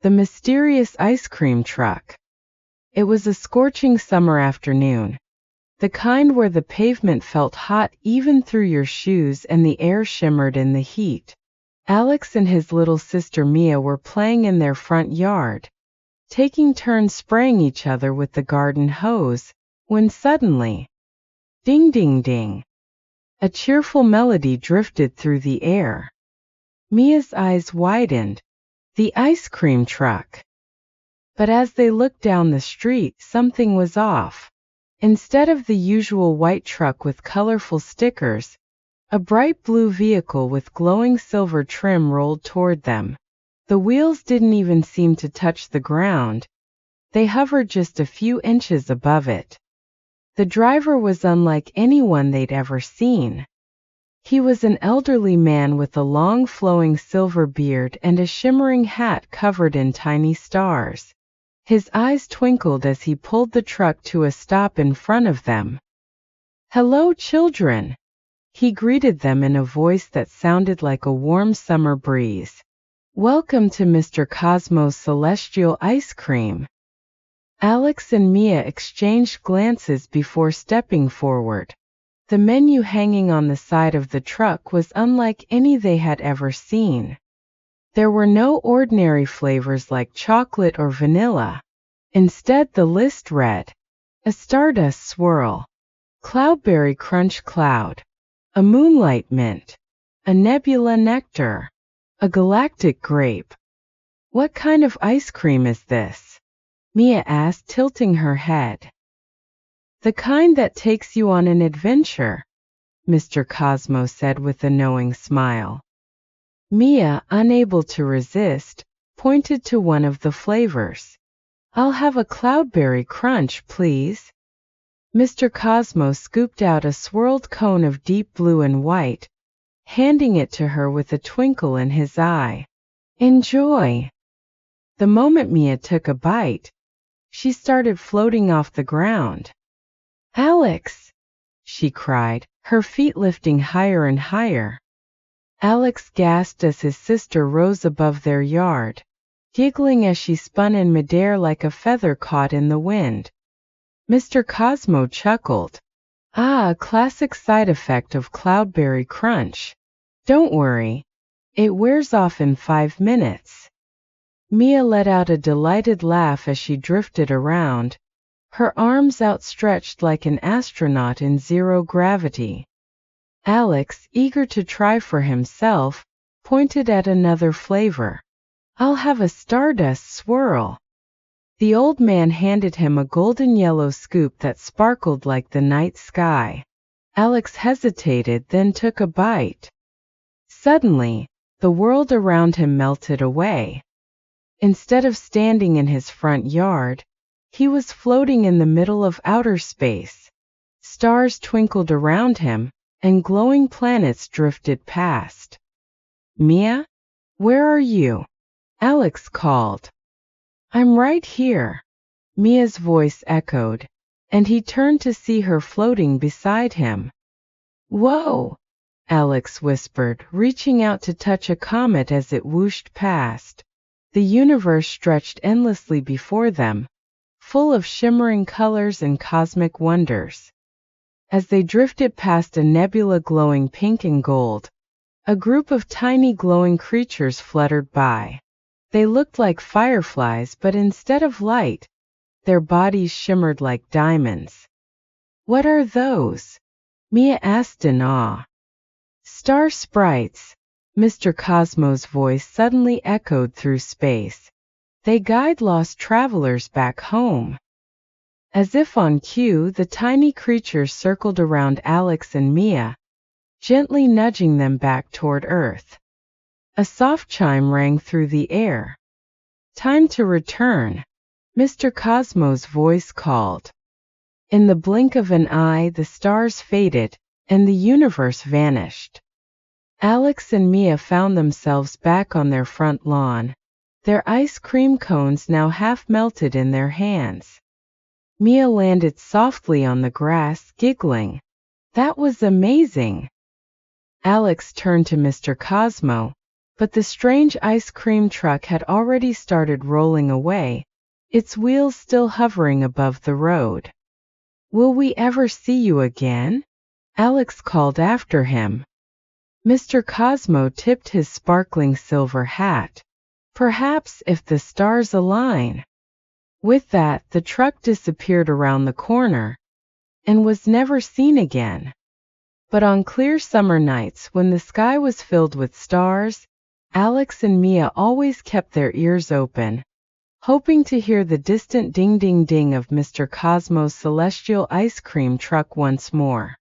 The mysterious ice cream truck. It was a scorching summer afternoon, the kind where the pavement felt hot even through your shoes and the air shimmered in the heat. Alex and his little sister Mia were playing in their front yard, taking turns spraying each other with the garden hose, when suddenly, ding ding ding, a cheerful melody drifted through the air. Mia's eyes widened. The ice cream truck. But as they looked down the street, something was off. Instead of the usual white truck with colorful stickers, a bright blue vehicle with glowing silver trim rolled toward them. The wheels didn't even seem to touch the ground. They hovered just a few inches above it. The driver was unlike anyone they'd ever seen. He was an elderly man with a long flowing silver beard and a shimmering hat covered in tiny stars. His eyes twinkled as he pulled the truck to a stop in front of them. "Hello, children," he greeted them in a voice that sounded like a warm summer breeze. "Welcome to Mr. Cosmo's Celestial Ice Cream." Alex and Mia exchanged glances before stepping forward. The menu hanging on the side of the truck was unlike any they had ever seen. There were no ordinary flavors like chocolate or vanilla. Instead, the list read: a Stardust Swirl, Cloudberry Crunch Cloud, a Moonlight Mint, a Nebula Nectar, a Galactic Grape. "What kind of ice cream is this?" Mia asked, tilting her head. "The kind that takes you on an adventure," Mr. Cosmo said with a knowing smile. Mia, unable to resist, pointed to one of the flavors. "I'll have a Cloudberry Crunch, please." Mr. Cosmo scooped out a swirled cone of deep blue and white, handing it to her with a twinkle in his eye. "Enjoy." The moment Mia took a bite, she started floating off the ground. "Alex!" she cried, her feet lifting higher and higher. Alex gasped as his sister rose above their yard, giggling as she spun in midair like a feather caught in the wind. Mr. Cosmo chuckled. "Ah, a classic side effect of Cloudberry Crunch. Don't worry, it wears off in 5 minutes." Mia let out a delighted laugh as she drifted around, her arms outstretched like an astronaut in zero gravity. Alex, eager to try for himself, pointed at another flavor. "I'll have a Stardust Swirl." The old man handed him a golden yellow scoop that sparkled like the night sky. Alex hesitated, then took a bite. Suddenly, the world around him melted away. Instead of standing in his front yard, he was floating in the middle of outer space. Stars twinkled around him, and glowing planets drifted past. "Mia? Where are you?" Alex called. "I'm right here," Mia's voice echoed, and he turned to see her floating beside him. "Whoa!" Alex whispered, reaching out to touch a comet as it whooshed past. The universe stretched endlessly before them, full of shimmering colors and cosmic wonders. As they drifted past a nebula glowing pink and gold, a group of tiny glowing creatures fluttered by. They looked like fireflies, but instead of light, their bodies shimmered like diamonds. "What are those?" Mia asked in awe. "Star sprites," Mr. Cosmo's voice suddenly echoed through space. "They guide lost travelers back home." As if on cue, the tiny creatures circled around Alex and Mia, gently nudging them back toward Earth. A soft chime rang through the air. "Time to return," Mr. Cosmo's voice called. In the blink of an eye, the stars faded, and the universe vanished. Alex and Mia found themselves back on their front lawn, their ice cream cones now half melted in their hands. Mia landed softly on the grass, giggling. "That was amazing." Alex turned to Mr. Cosmo, But the strange ice cream truck had already started rolling away, its wheels still hovering above the road. "Will we ever see you again?" Alex called after him. Mr. Cosmo tipped his sparkling silver hat. "Perhaps if the stars align." With that, the truck disappeared around the corner and was never seen again. But on clear summer nights when the sky was filled with stars, Alex and Mia always kept their ears open, hoping to hear the distant ding-ding-ding of Mr. Cosmo's celestial ice cream truck once more.